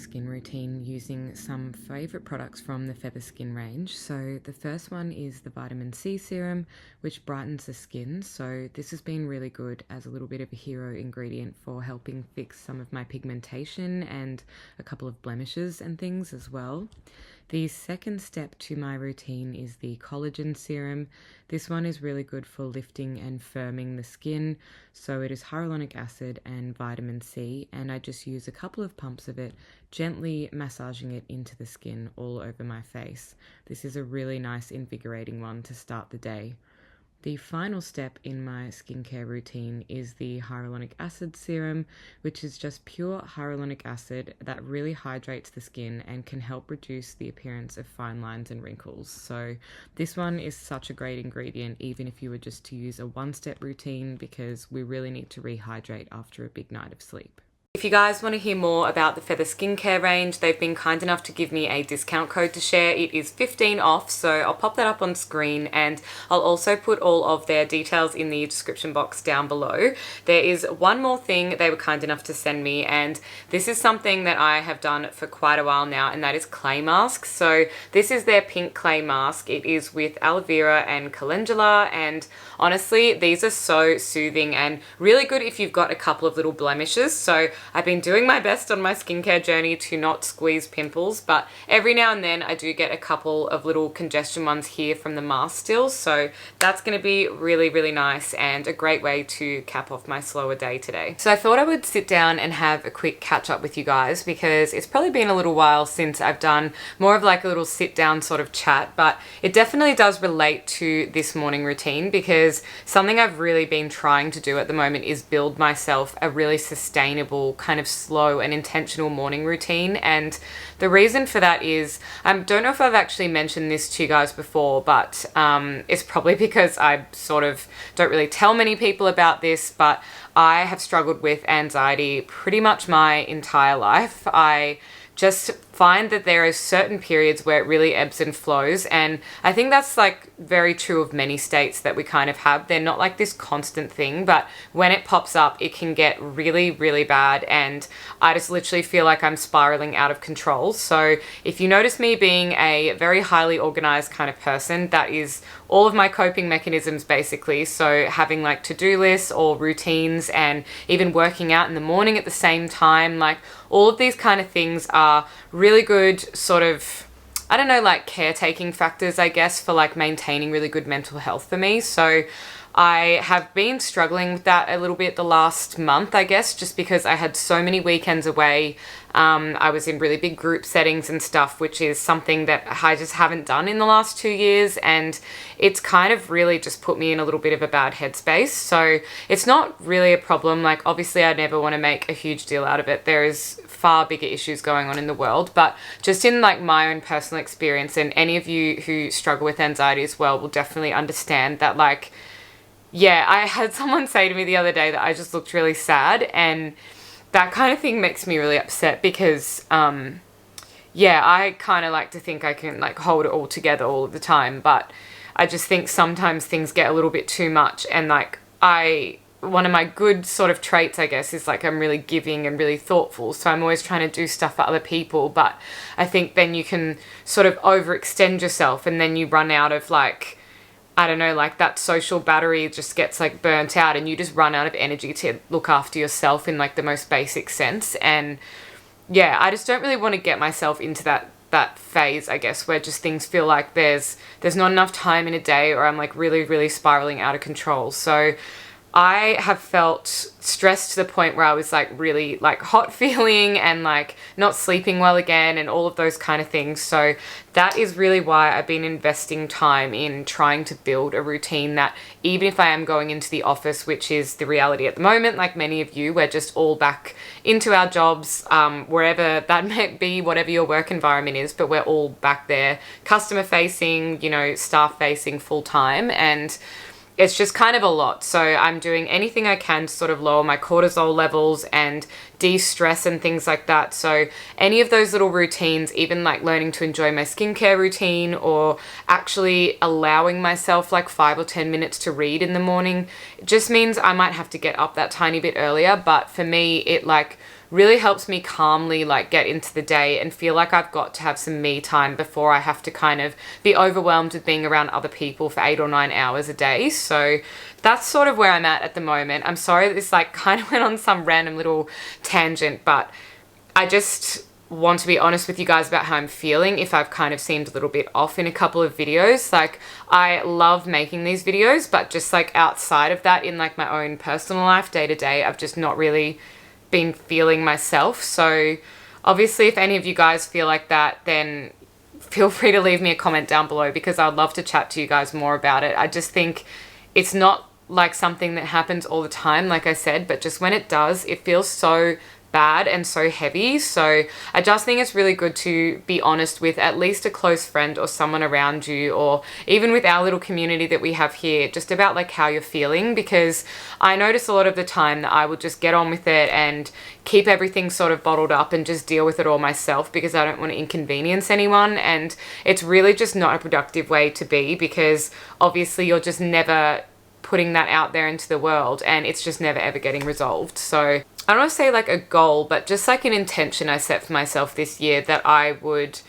skin routine using some favourite products from the Fether Skin range. So the first one is the vitamin C serum, which brightens the skin. So this has been really good as a little bit of a hero ingredient for helping fix some of my pigmentation and a couple of blemishes and things as well. The second step to my routine is the Collagen Serum. This one is really good for lifting and firming the skin. So it is hyaluronic acid and vitamin C, and I just use a couple of pumps of it, gently massaging it into the skin all over my face. This is a really nice invigorating one to start the day. The final step in my skincare routine is the hyaluronic acid serum, which is just pure hyaluronic acid that really hydrates the skin and can help reduce the appearance of fine lines and wrinkles. So this one is such a great ingredient, even if you were just to use a one-step routine, because we really need to rehydrate after a big night of sleep. If you guys want to hear more about the Fether Skincare range, they've been kind enough to give me a discount code to share. It is 15 off, so I'll pop that up on screen, and I'll also put all of their details in the description box down below. There is one more thing they were kind enough to send me, and this is something that I have done for quite a while now, and that is clay masks. So this is their pink clay mask. It is with aloe vera and calendula, and honestly, these are so soothing and really good if you've got a couple of little blemishes. So I've been doing my best on my skincare journey to not squeeze pimples, but every now and then I do get a couple of little congestion ones here from the mask still. So that's going to be really, really nice and a great way to cap off my slower day today. So I thought I would sit down and have a quick catch up with you guys, because it's probably been a little while since I've done more of like a little sit down sort of chat, but it definitely does relate to this morning routine, because something I've really been trying to do at the moment is build myself a really sustainable, kind of slow and intentional morning routine. And the reason for that is, I don't know if I've actually mentioned this to you guys before, but it's probably because I sort of don't really tell many people about this, but I have struggled with anxiety pretty much my entire life. I just find that there are certain periods where it really ebbs and flows, and I think that's like very true of many states that we kind of have. They're not like this constant thing, but when it pops up, it can get really, really bad, and I just literally feel like I'm spiraling out of control. So if you notice me being a very highly organized kind of person, that is all of my coping mechanisms basically. So having like to-do lists or routines, and even working out in the morning at the same time, like all of these kind of things are really good sort of, I don't know, like caretaking factors, I guess, for like maintaining really good mental health for me. So I have been struggling with that a little bit the last month, I guess, just because I had so many weekends away. I was in really big group settings and stuff, which is something that I just haven't done in the last 2 years. And it's kind of really just put me in a little bit of a bad headspace. So it's not really a problem. Like, obviously, I never want to make a huge deal out of it. There is far bigger issues going on in the world, but just in like my own personal experience, and any of you who struggle with anxiety as well will definitely understand that, like, yeah, I had someone say to me the other day that I just looked really sad, and that kind of thing makes me really upset, because yeah, I kind of like to think I can like hold it all together all of the time, but I just think sometimes things get a little bit too much. And like, one of my good sort of traits, I guess, is like I'm really giving and really thoughtful, so I'm always trying to do stuff for other people, but I think then you can sort of overextend yourself, and then you run out of like, I don't know, like that social battery just gets like burnt out, and you just run out of energy to look after yourself in like the most basic sense. And yeah, I just don't really want to get myself into that phase, I guess, where just things feel like there's not enough time in a day, or I'm like really, really spiraling out of control. So I have felt stressed to the point where I was like really like hot feeling and like not sleeping well again, and all of those kind of things. So that is really why I've been investing time in trying to build a routine that, even if I am going into the office, which is the reality at the moment, like many of you, we're just all back into our jobs, wherever that may be, whatever your work environment is, but we're all back there, customer facing, you know, staff facing full time. And it's just kind of a lot. So I'm doing anything I can to sort of lower my cortisol levels and de-stress and things like that. So any of those little routines, even like learning to enjoy my skincare routine, or actually allowing myself like 5 or 10 minutes to read in the morning, it just means I might have to get up that tiny bit earlier. But for me, it like really helps me calmly like get into the day and feel like I've got to have some me time before I have to kind of be overwhelmed with being around other people for 8 or 9 hours a day. So that's sort of where I'm at the moment. I'm sorry that this like kind of went on some random little tangent, but I just want to be honest with you guys about how I'm feeling if I've kind of seemed a little bit off in a couple of videos. Like, I love making these videos, but just like outside of that, in like my own personal life, day to day, I've just not really been feeling myself. So obviously if any of you guys feel like that, then feel free to leave me a comment down below, because I'd love to chat to you guys more about it. I just think it's not like something that happens all the time, like I said, but just when it does, it feels so bad and so heavy. So I just think it's really good to be honest with at least a close friend or someone around you, or even with our little community that we have here, just about like how you're feeling, because I notice a lot of the time that I will just get on with it and keep everything sort of bottled up and just deal with it all myself, because I don't want to inconvenience anyone. And it's really just not a productive way to be, because obviously you're just never putting that out there into the world, and it's just never ever getting resolved. So I don't want to say like a goal, but just like an intention I set for myself this year, that I would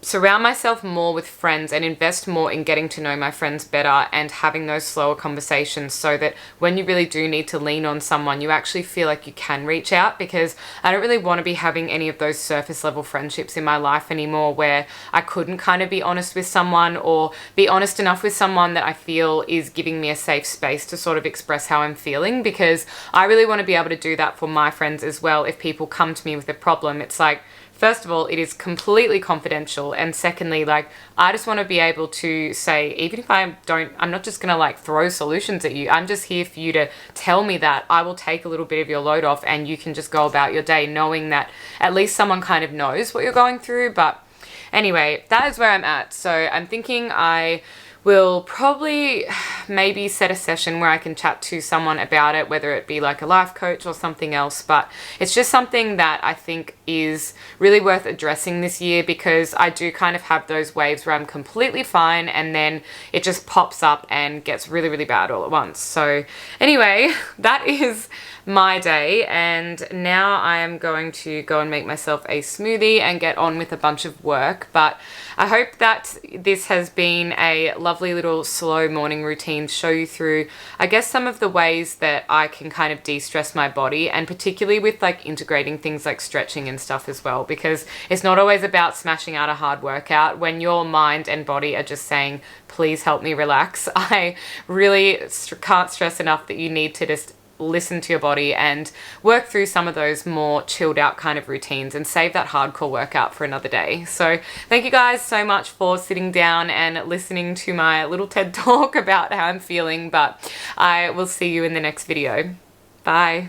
surround myself more with friends and invest more in getting to know my friends better and having those slower conversations, so that when you really do need to lean on someone, you actually feel like you can reach out. Because I don't really want to be having any of those surface level friendships in my life anymore, where I couldn't kind of be honest with someone, or be honest enough with someone that I feel is giving me a safe space to sort of express how I'm feeling. Because I really want to be able to do that for my friends as well. If people come to me with a problem, it's like, first of all, it is completely confidential. And secondly, like, I just want to be able to say, even if I'm not just going to like throw solutions at you. I'm just here for you to tell me that. I will take a little bit of your load off, and you can just go about your day knowing that at least someone kind of knows what you're going through. But anyway, that is where I'm at. So I'm thinking I will probably maybe set a session where I can chat to someone about it, whether it be like a life coach or something else. But it's just something that I think is really worth addressing this year, because I do kind of have those waves where I'm completely fine and then it just pops up and gets really, really bad all at once. So anyway, that is my day, and now I am going to go and make myself a smoothie and get on with a bunch of work. But I hope that this has been a lovely little slow morning routine to show you through, I guess, some of the ways that I can kind of de-stress my body, and particularly with like integrating things like stretching and stuff as well, because it's not always about smashing out a hard workout when your mind and body are just saying, please help me relax. I really can't stress enough that you need to just listen to your body and work through some of those more chilled out kind of routines, and save that hardcore workout for another day. So thank you guys so much for sitting down and listening to my little TED talk about how I'm feeling, but I will see you in the next video. Bye.